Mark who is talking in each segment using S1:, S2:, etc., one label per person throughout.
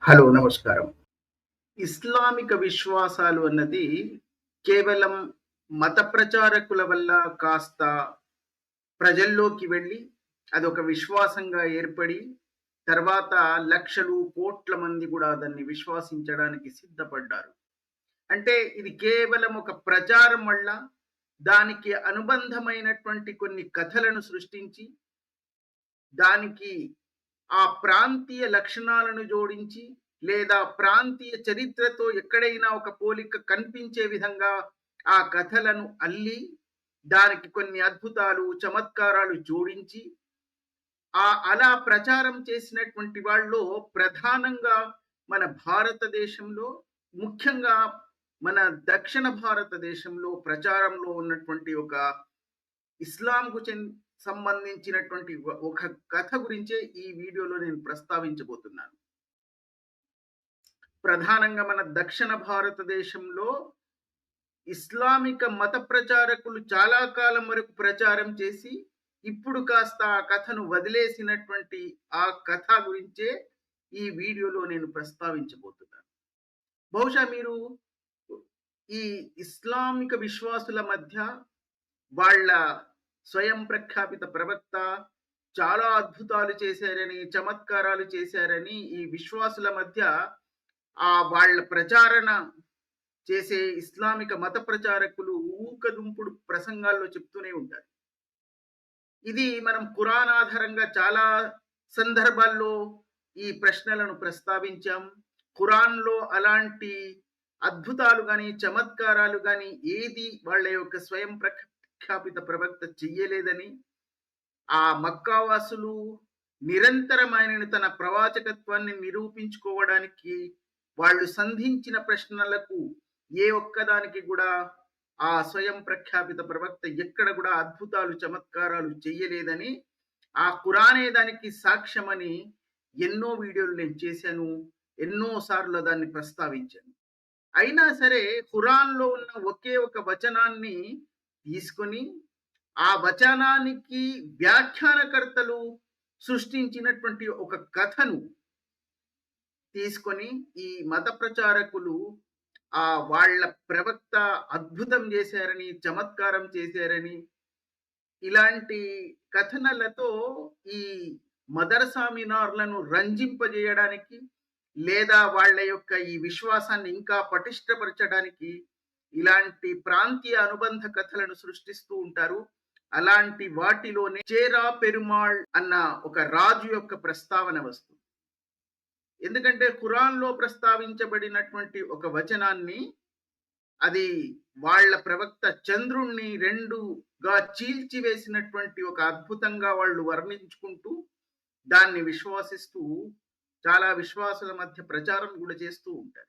S1: Hello! నమస్కారం. ఇస్లామిక విశ్వాసాలు అన్నది కేవలం మత ప్రచారకుల వల్ల కాస్త ప్రజల్లోకి వెళ్ళి, అదొక విశ్వాసంగా ఏర్పడి, తర్వాత లక్షలు, కోట్ల మంది గూడా దాన్ని విశ్వసించడానికి సిద్ధపడ్డారు. అంటే ఇది కేవలం ఒక ప్రచారం వల్ల, దానికి అనుబంధమైనటువంటి కొన్ని కథలను సృష్టించి, దానికి ఆ ప్రాంతీయ లక్షణాలను జోడించి, లేదా ప్రాంతీయ చరిత్రతో ఎక్కడైనా ఒక పోలిక కనిపించే విధంగా ఆ కథలను అల్లి, దానికి కొన్ని అద్భుతాలు, చమత్కారాలు జోడించి, అలా ప్రచారం చేసినటువంటి వాళ్ళలో ప్రధానంగా మన భారతదేశంలో, ముఖ్యంగా మన దక్షిణ భారతదేశంలో ప్రచారంలో ఉన్నటువంటి ఒక ఇస్లాంకు సంబంధించినటువంటి ఒక కథ గురించే ఈ వీడియోలో నేను ప్రస్తావించబోతున్నాను. ప్రధానంగా మన దక్షిణ భారతదేశంలో ఇస్లామిక మత ప్రచారకులు చాలా కాలం వరకు ప్రచారం చేసి, ఇప్పుడు కాస్త ఆ కథను వదిలేసినటువంటి ఆ కథ గురించే ఈ వీడియోలో నేను ప్రస్తావించబోతున్నాను. బహుశా మీరు ఈ ఇస్లామిక విశ్వాసుల మధ్య వాళ్ళ స్వయం ప్రఖ్యాపిత ప్రవక్త చాలా అద్భుతాలు చేశారని, చమత్కారాలు చేశారని ఈ విశ్వాసుల మధ్య వాళ్ళ ప్రచారణ చేసే ఇస్లామిక మత ప్రచారకులు ఊకదుంపుడు ప్రసంగాల్లో చెప్తూనే ఉంటారు. ఇది మనం ఖురాన్ ఆధారంగా చాలా సందర్భాల్లో ఈ ప్రశ్నలను ప్రస్తావించాం. ఖురాన్‌లో అలాంటి అద్భుతాలు గాని, చమత్కారాలు గాని ఏది వాళ్ళ యొక్క స్వయం ప్రఖ్యాపిత ప్రవక్త చెయ్యలేదని, ఆ మక్కావాసులు నిరంతరం ఆయనను తన ప్రవాచకత్వాన్ని నిరూపించుకోవడానికి వాళ్ళు సంధించిన ప్రశ్నలకు ఏ ఒక్కదానికి కూడా ఆ స్వయం ప్రఖ్యాపిత ప్రవక్త ఎక్కడ కూడా అద్భుతాలు, చమత్కారాలు చెయ్యలేదని, ఆ ఖురానే దానికి సాక్ష్యమని ఎన్నో వీడియోలు నేను చేశాను. ఎన్నో సార్లు దాన్ని ప్రస్తావించాను. అయినా సరే ఖురాన్‌లో ఉన్న ఒకే ఒక వచనాన్ని తీసుకొని, ఆ వచనానికి వ్యాఖ్యానకర్తలు సృష్టించినటువంటి ఒక కథను తీసుకొని, ఈ మత ప్రచారకులు వాళ్ళ ప్రవక్త అద్భుతం చేశారని, చమత్కారం చేశారని, ఇలాంటి కథనాలతో ఈ మదర్సా మినార్‌లను రంజింపజేయడానికి, లేదా వాళ్ళ యొక్క ఈ విశ్వాసాన్ని ఇంకా పటిష్టపరచడానికి ఇలాంటి ప్రాంతీయ అనుబంధ కథలను సృష్టిస్తూ ఉంటారు. అలాంటి వాటిలోనే చేరా పెరుమాళ్ అన్న ఒక రాజు యొక్క ప్రస్తావన వస్తుంది. ఎందుకంటే ఖురాన్‌లో ప్రస్తావించబడినటువంటి ఒక వచనాన్ని, అది వాళ్ళ ప్రవక్త చంద్రుణ్ణి 2గా చీల్చివేసినటువంటి ఒక అద్భుతంగా వాళ్ళు వర్ణించుకుంటూ, దాన్ని విశ్వసిస్తూ, చాలా విశ్వాసుల మధ్య ప్రచారం కూడా చేస్తూ ఉంటారు.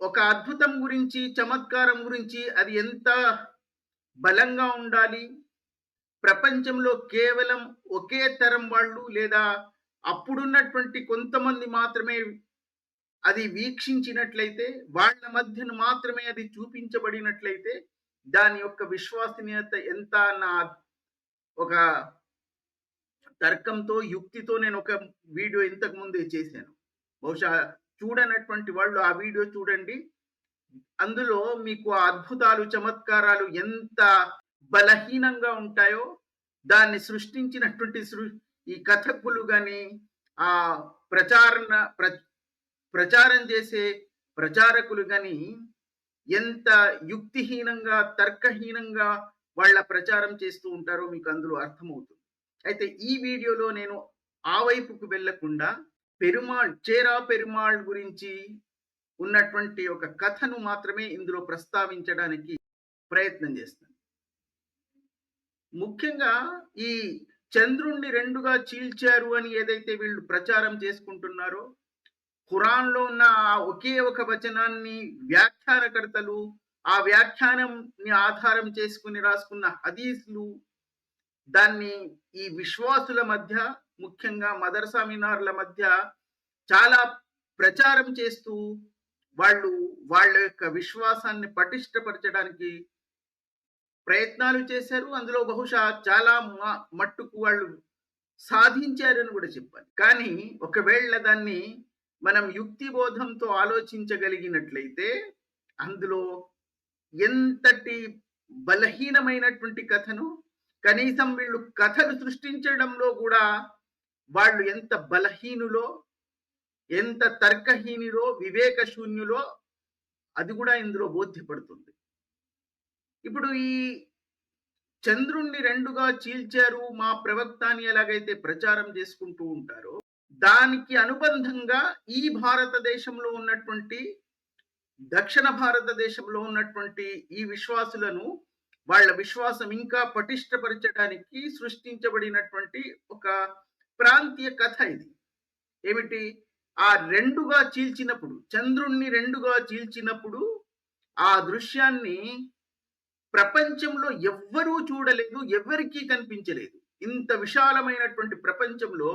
S1: ఒక అద్భుతం గురించి, చమత్కారం గురించి అది ఎంత బలంగా ఉండాలి, ప్రపంచంలో కేవలం ఒకే తరం వాళ్ళు, లేదా అప్పుడున్నటువంటి కొంతమంది మాత్రమే అది వీక్షించినట్లయితే, వాళ్ళ మధ్యన మాత్రమే అది చూపించబడినట్లయితే, దాని యొక్క విశ్వసనీయత ఎంత అన్న ఒక తర్కంతో, యుక్తితో నేను ఒక వీడియో ఇంతకు ముందే చేశాను. బహుశా చూడనటువంటి వాళ్ళు ఆ వీడియో చూడండి. అందులో మీకు ఆ అద్భుతాలు, చమత్కారాలు ఎంత బలహీనంగా ఉంటాయో, దాన్ని సృష్టించినటువంటి ఈ కథకులు గాని, ఆ ప్రచారం చేసే ప్రచారకులు గాని ఎంత యుక్తిహీనంగా, తర్కహీనంగా వాళ్ళ ప్రచారం చేస్తూ ఉంటారో మీకు అందులో అర్థమవుతుంది. అయితే ఈ వీడియోలో నేను ఆ వైపుకు వెళ్ళకుండా చేరా పెరుమాళ్ గురించి ఉన్నటువంటి ఒక కథను మాత్రమే ఇందులో ప్రస్తావించడానికి ప్రయత్నం చేస్తాను. ముఖ్యంగా ఈ చంద్రుణ్ణి 2గా చీల్చారు అని ఏదైతే వీళ్ళు ప్రచారం చేసుకుంటున్నారో, ఖురాన్‌లో ఉన్న ఒకే ఒక వచనాన్ని వ్యాఖ్యానకర్తలు, ఆ వ్యాఖ్యానంని ఆధారం చేసుకుని రాసుకున్న హదీస్‌లు, దాన్ని ఈ విశ్వాసుల మధ్య, ముఖ్యంగా మదర్సా మినార్ల మధ్య చాలా ప్రచారం చేస్తూ వాళ్ళు వాళ్ళ యొక్క విశ్వాసాన్ని పటిష్టపరచడానికి ప్రయత్నాలు చేశారు. అందులో బహుశా చాలా మట్టుకు వాళ్ళు సాధించారని కూడా చెప్పాలి. కానీ ఒకవేళ దాన్ని మనం యుక్తిబోధంతో ఆలోచించగలిగినట్లయితే అందులో ఎంతటి బలహీనమైనటువంటి కథను, కనీసం వీళ్ళు కథలు సృష్టించడంలో కూడా వాళ్ళు ఎంత బలహీనులో, ఎంత తర్కహీనులో, వివేక శూన్యులో అది కూడా ఇందులో బోధ్యపడుతుంది. ఇప్పుడు ఈ చంద్రుణ్ణి రెండుగా చీల్చారు మా ప్రవక్త అని ఎలాగైతే ప్రచారం చేసుకుంటూ ఉంటారో, దానికి అనుబంధంగా ఈ భారతదేశంలో ఉన్నటువంటి, దక్షిణ భారతదేశంలో ఉన్నటువంటి ఈ విశ్వాసులను వాళ్ళ విశ్వాసం ఇంకా పటిష్టపరచడానికి సృష్టించబడినటువంటి ఒక ప్రాంతీయ కథ ఇది. ఏమిటి? ఆ రెండుగా చీల్చినప్పుడు, చంద్రుణ్ణి రెండుగా చీల్చినప్పుడు ఆ దృశ్యాన్ని ప్రపంచంలో ఎవ్వరూ చూడలేదు, ఎవ్వరికీ కనిపించలేదు. ఇంత విశాలమైనటువంటి ప్రపంచంలో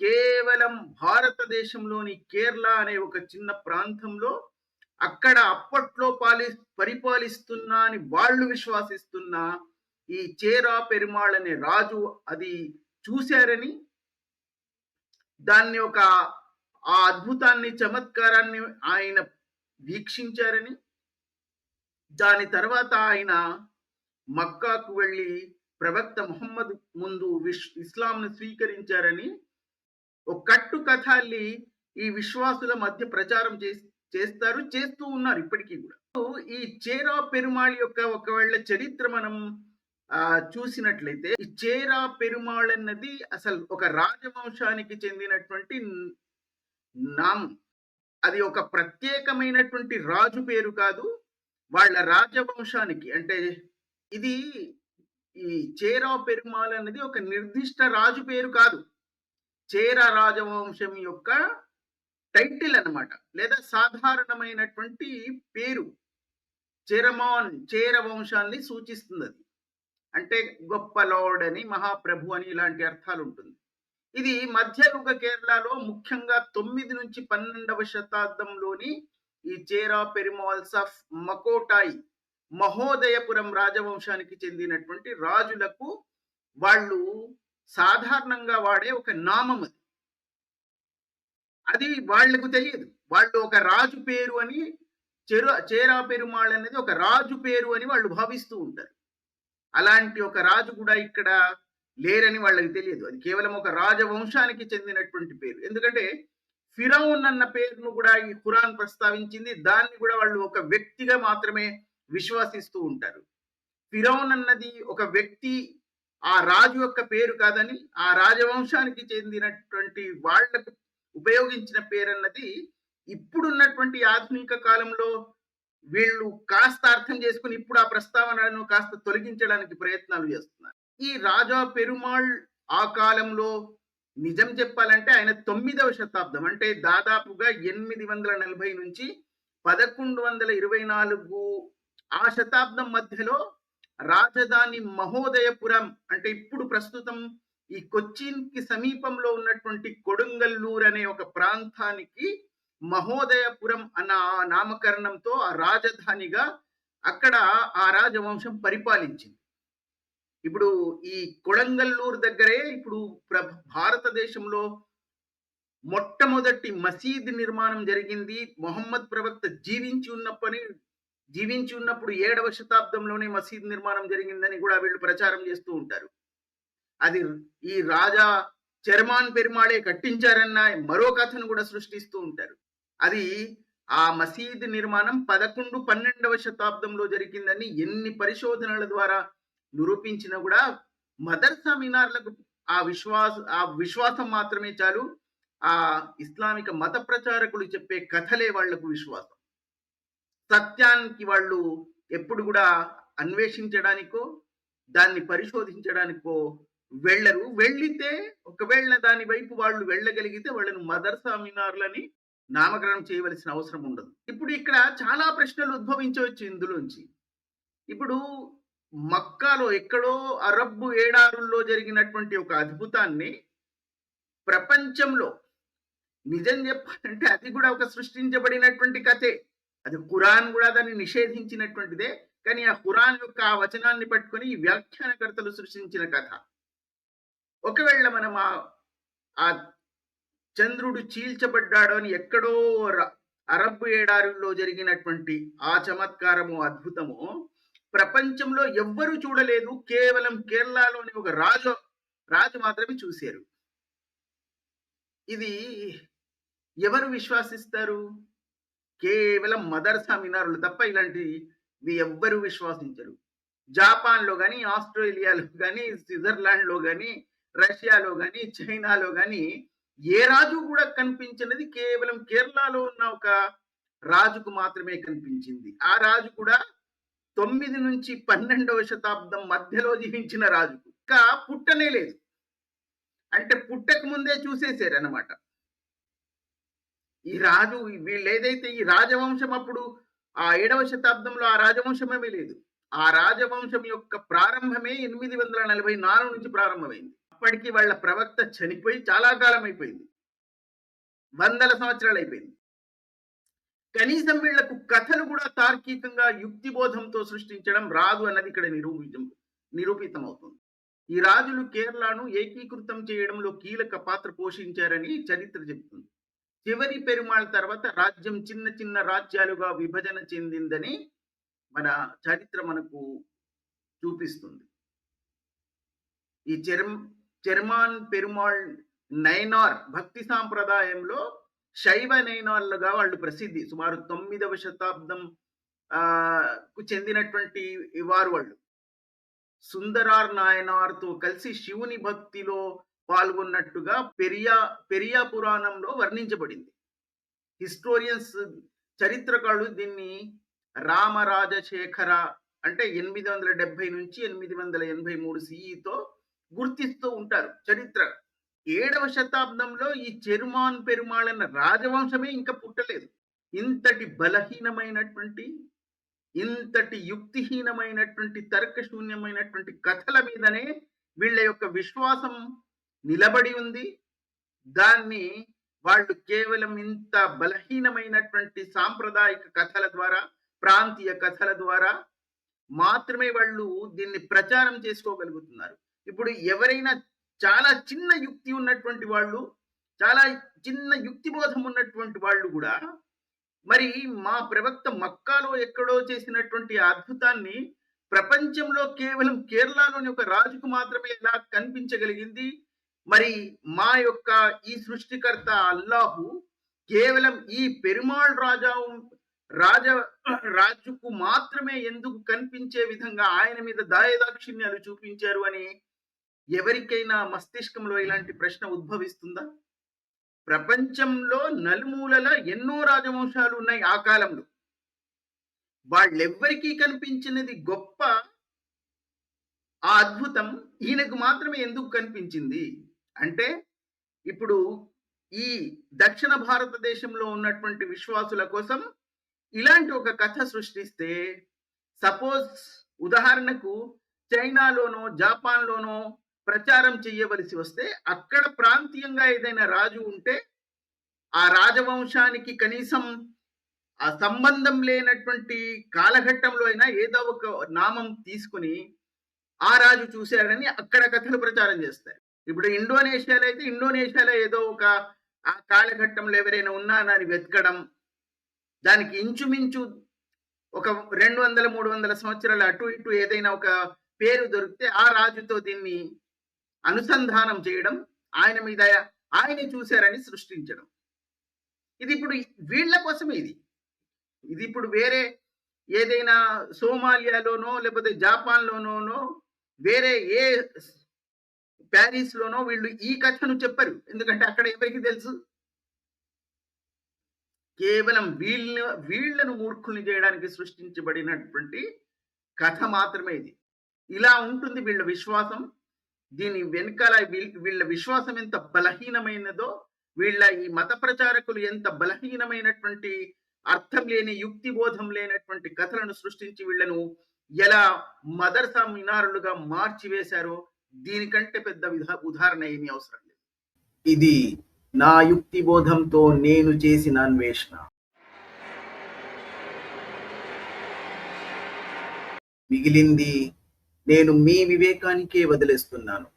S1: కేవలం భారతదేశంలోని కేరళ అనే ఒక చిన్న ప్రాంతంలో, అక్కడ అప్పట్లో పరిపాలిస్తున్న అని వాళ్ళు విశ్వాసిస్తున్న ఈ చేరా పెరుమాళ్ అనే రాజు అది చూశారని, దాన్ని ఆ అద్భుతాన్ని, చమత్కారాన్ని ఆయన వీక్షించారని, దాని తర్వాత ఆయన మక్కాకు వెళ్ళి ప్రవక్త ముహమ్మద్ ముందు ఇస్లాంను స్వీకరించారని ఒక కట్టు కథల్ని ఈ విశ్వాసుల మధ్య ప్రచారం చేస్తారు, చేస్తూ ఉన్నారు ఇప్పటికీ కూడా. ఈ చేరా పెరుమాళ్ యొక్క ఒకవేళ చరిత్ర మనం చూసినట్లయితే, ఈ చేరా పెరుమాళ్ అన్నది అసలు ఒక రాజవంశానికి చెందినటువంటి నామం. అది ఒక ప్రత్యేకమైనటువంటి రాజు పేరు కాదు, వాళ్ళ రాజవంశానికి. అంటే ఇది ఈ చేరా పెరుమాళ్ అనేది ఒక నిర్దిష్ట రాజు పేరు కాదు, చేరా రాజవంశం యొక్క టైటిల్ అన్నమాట, లేదా సాధారణమైనటువంటి పేరు. చేర వంశాన్ని సూచిస్తుంది అది. అంటే గొప్ప లార్డ్ అని, మహాప్రభు అని ఇలాంటి అర్థాలు ఉంటుంది. ఇది మధ్యయుగ కేరళలో ముఖ్యంగా 9 నుంచి 12వ శతాబ్దంలోని ఈ చేరా పెరుమాల్స్ ఆఫ్ మకోటాయి, మహోదయపురం రాజవంశానికి చెందినటువంటి రాజులకు వాళ్ళు సాధారణంగా వాడే ఒక నామం అది. అది వాళ్లకు తెలియదు. వాళ్ళు ఒక రాజు పేరు అని, చేరా పెరుమాళ్ అనేది ఒక రాజు పేరు అని వాళ్ళు భావిస్తూ ఉంటారు. అలాంటి ఒక రాజు కూడా ఇక్కడ లేరని వాళ్ళకి తెలియదు. అది కేవలం ఒక రాజవంశానికి చెందినటువంటి పేరు. ఎందుకంటే ఫిరౌన్ అన్న పేరును కూడా ఈ ఖురాన్ ప్రస్తావించింది. దాన్ని కూడా వాళ్ళు ఒక వ్యక్తిగా మాత్రమే విశ్వసిస్తూ ఉంటారు. ఫిరౌన్ అన్నది ఒక వ్యక్తి, ఆ రాజు యొక్క పేరు కాదని, ఆ రాజవంశానికి చెందినటువంటి వాళ్లకు ఉపయోగించిన పేరన్నది ఇప్పుడున్నటువంటి ఆధునిక కాలంలో వీళ్ళు కాస్త అర్థం చేసుకుని ఇప్పుడు ఆ ప్రస్తావనలను కాస్త తొలగించడానికి ప్రయత్నాలు చేస్తున్నారు. ఈ రాజా పెరుమాళ్ ఆ కాలంలో నిజం చెప్పాలంటే ఆయన 9వ శతాబ్దం, అంటే దాదాపుగా 840 నుంచి 1124 ఆ శతాబ్దం మధ్యలో రాజధాని మహోదయపురం, అంటే ఇప్పుడు ప్రస్తుతం ఈ కొచ్చిన్ కి సమీపంలో ఉన్నటువంటి కొడుంగల్లూర్ అనే ఒక ప్రాంతానికి మహోదయపురం అన్న నామకరణంతో ఆ రాజధానిగా అక్కడ ఆ రాజవంశం పరిపాలించింది. ఇప్పుడు ఈ కొడంగల్లూరు దగ్గరే ఇప్పుడు భారతదేశంలో మొట్టమొదటి మసీద్ నిర్మాణం జరిగింది. మొహమ్మద్ ప్రవక్త జీవించి ఉన్నప్పుడు 7వ శతాబ్దంలోనే మసీద్ నిర్మాణం జరిగిందని కూడా వీళ్ళు ప్రచారం చేస్తూ ఉంటారు. అది ఈ రాజా చర్మాన్ పెరుమాళే కట్టించారన్న మరో కథను కూడా సృష్టిస్తూ ఉంటారు. అది ఆ మసీద్ నిర్మాణం 11, 12వ శతాబ్దంలో జరిగిందని ఎన్ని పరిశోధనల ద్వారా నిరూపించినా కూడా మదర్సా మినార్లకు ఆ విశ్వాసం మాత్రమే చాలు. ఆ ఇస్లామిక మత ప్రచారకులు చెప్పే కథలే వాళ్లకు విశ్వాసం. సత్యానికి వాళ్ళు ఎప్పుడు కూడా అన్వేషించడానికో దాన్ని పరిశోధించడానికో వెళ్ళరు. వెళ్ళితే ఒకవేళ దాని వైపు వాళ్ళు వెళ్ళగలిగితే వాళ్ళను మదర్సా మినార్లని నామకరణం చేయవలసిన అవసరం ఉండదు. ఇప్పుడు ఇక్కడ చాలా ప్రశ్నలు ఉద్భవించవచ్చు ఇందులోంచి. ఇప్పుడు మక్కాలో ఎక్కడో అరబ్బు ఏడారుల్లో జరిగినటువంటి ఒక అద్భుతాన్ని ప్రపంచంలో నిజం చెప్పాలంటే అది కూడా ఒక సృష్టించబడినటువంటి కథే. అది ఖురాన్ కూడా దాన్ని నిషేధించినటువంటిదే. కానీ ఆ ఖురాన్ యొక్క ఆ వచనాన్ని పట్టుకొని ఈ వ్యాఖ్యానకర్తలు సృష్టించిన కథ. ఒకవేళ మనం ఆ చంద్రుడు చీల్చబడ్డాడు అని ఎక్కడో అరబ్ ఎడారుల్లో జరిగినటువంటి ఆ చమత్కారము, అద్భుతము ప్రపంచంలో ఎవ్వరూ చూడలేదు. కేవలం కేరళలోని ఒక రాజు మాత్రమే చూశారు. ఇది ఎవరు విశ్వసిస్తారు? కేవలం మదర్సా మినారులు తప్ప ఇలాంటివి ఎవ్వరు విశ్వసించరు. జాపాన్‌లో గాని, ఆస్ట్రేలియాలో గాని, స్విట్జర్లాండ్‌లో గాని, రష్యాలో గాని, చైనాలో గాని ఏ రాజు కూడా కనిపించినది కేవలం కేరళలో ఉన్న ఒక రాజుకు మాత్రమే కనిపించింది. ఆ రాజు కూడా 9 నుంచి 12వ శతాబ్దం మధ్యలో జీవించిన రాజు. ఇంకా పుట్టనే లేదు. అంటే పుట్టక ముందే చూసేసారన్నమాట. ఈ రాజు వీళ్ళేదైతే ఈ రాజవంశం అప్పుడు ఆ 7వ శతాబ్దంలో ఆ రాజవంశమేమీ లేదు. ఆ రాజవంశం యొక్క ప్రారంభమే 844 నుంచి ప్రారంభమైంది. అప్పటికి వాళ్ళ ప్రవక్త చనిపోయి చాలా కాలం అయిపోయింది. వందల సంవత్సరాలు అయిపోయింది. కనీసం వీళ్లకు కథలు కూడా తార్కికంగా యుక్తిబోధంతో సృష్టించడం రాదు అన్నది ఇక్కడ నిరూపితమవుతుంది. ఈ రాజులు కేరళను ఏకీకృతం చేయడంలో కీలక పాత్ర పోషించారని చరిత్ర చెబుతుంది. చివరి పెరుమాళ్ తర్వాత రాజ్యం చిన్న చిన్న రాజ్యాలుగా విభజన చెందిందని మన చరిత్ర మనకు చూపిస్తుంది. ఈ చెర్మాన్ పెరుమాళ్ నైనార్ భక్తి సాంప్రదాయంలో శైవ నైనార్లుగా వాళ్ళు ప్రసిద్ధి. సుమారు 9వ శతాబ్దం కు చెందినటువంటి వాళ్ళు. సుందరార్ నాయనార్తో కలిసి శివుని భక్తిలో పాల్గొన్నట్టుగా పెరియా పురాణంలో వర్ణించబడింది. హిస్టోరియన్స్ చరిత్రకారులు దీన్ని రామరాజశేఖర అంటే 870 నుంచి 883 సిఈతో గుర్తిస్తూ ఉంటారు చరిత్ర. 7వ శతాబ్దంలో ఈ చెరుమాన్ పెరుమాళ్ అన్న రాజవంశమే ఇంకా పుట్టలేదు. ఇంతటి బలహీనమైనటువంటి, ఇంతటి యుక్తిహీనమైనటువంటి, తర్కశూన్యమైనటువంటి కథల మీదనే వీళ్ళ యొక్క విశ్వాసం నిలబడి ఉంది. దాన్ని వాళ్ళు కేవలం ఇంత బలహీనమైనటువంటి సాంప్రదాయిక కథల ద్వారా, ప్రాంతీయ కథల ద్వారా మాత్రమే వాళ్ళు దీన్ని ప్రచారం చేసుకోగలుగుతున్నారు. ఇప్పుడు ఎవరైనా చాలా చిన్న యుక్తి ఉన్నటువంటి వాళ్ళు, చాలా చిన్న యుక్తిబోధం ఉన్నటువంటి వాళ్ళు కూడా మరి మా ప్రవక్త మక్కాలో ఎక్కడో చేసినటువంటి అద్భుతాన్ని ప్రపంచంలో కేవలం కేరళలోని ఒక రాజుకు మాత్రమే ఎలా కనిపించగలిగింది? మరి మా యొక్క ఈ సృష్టికర్త అల్లాహు కేవలం ఈ పెరుమాళ్ రాజుకు మాత్రమే ఎందుకు కనిపించే విధంగా ఆయన మీద దాయదాక్షిణ్యాలు చూపించారు అని ఎవరికైనా మస్తిష్కంలో ఇలాంటి ప్రశ్న ఉద్భవిస్తుందా? ప్రపంచంలో నలుమూలల ఎన్నో రాజవంశాలు ఉన్నాయి ఆ కాలంలో. వాళ్ళెవ్వరికీ కనిపించినది గొప్ప ఆ అద్భుతం ఈయనకు మాత్రమే ఎందుకు కనిపించింది అంటే, ఇప్పుడు ఈ దక్షిణ భారతదేశంలో ఉన్నటువంటి విశ్వాసుల కోసం ఇలాంటి ఒక కథ సృష్టిస్తే, సపోజ్ ఉదాహరణకు చైనాలోనో జాపాన్లోనో ప్రచారం చేయవలసి వస్తే, అక్కడ ప్రాంతీయంగా ఏదైనా రాజు ఉంటే ఆ రాజవంశానికి కనీసం ఆ సంబంధం లేనటువంటి కాలఘట్టంలో అయినా ఏదో ఒక నామం తీసుకుని ఆ రాజు చూశాడని అక్కడ కథలు ప్రచారం చేస్తారు. ఇప్పుడు ఇండోనేషియాలో అయితే ఇండోనేషియాలో ఏదో ఒక ఆ కాలఘట్టంలో ఎవరైనా ఉన్నారని వెతకడం, దానికి ఇంచుమించు ఒక 200-300 సంవత్సరాలు అటు ఇటు ఏదైనా ఒక పేరు దొరికితే ఆ రాజుతో దీన్ని అనుసంధానం చేయడం, ఆయన మీద ఆయనే చూశారని సృష్టించడం. ఇది ఇప్పుడు వీళ్ళ కోసమే. ఇది ఇప్పుడు వేరే ఏదైనా సోమాలియాలోనో లేకపోతే జాపాన్లోనో వేరే ఏ ప్యారిస్లోనో వీళ్ళు ఈ కథను చెప్పరు. ఎందుకంటే అక్కడ ఎవరికి తెలుసు? కేవలం వీళ్ళను మూర్ఖుల్ని చేయడానికి సృష్టించబడినటువంటి కథ మాత్రమే ఇది. ఇలా ఉంటుంది వీళ్ళ విశ్వాసం. దీని వెనకాల వీళ్ళ విశ్వాసం ఎంత బలహీనమైనదో, వీళ్ళ ఈ మత ప్రచారకులు ఎంత బలహీనమైనటువంటి, అర్థం లేని, యుక్తిబోధం లేనటువంటి కథలను సృష్టించి వీళ్ళను ఎలా మదర్సా మినారులుగా మార్చివేశారో దీనికంటే పెద్ద ఉదాహరణ ఏమీ అవసరం లేదు. ఇది నా యుక్తిబోధంతో నేను చేసిన అన్వేషణ. మిగిలింది నేను మీ వివేకానికే వదిలేస్తున్నాను.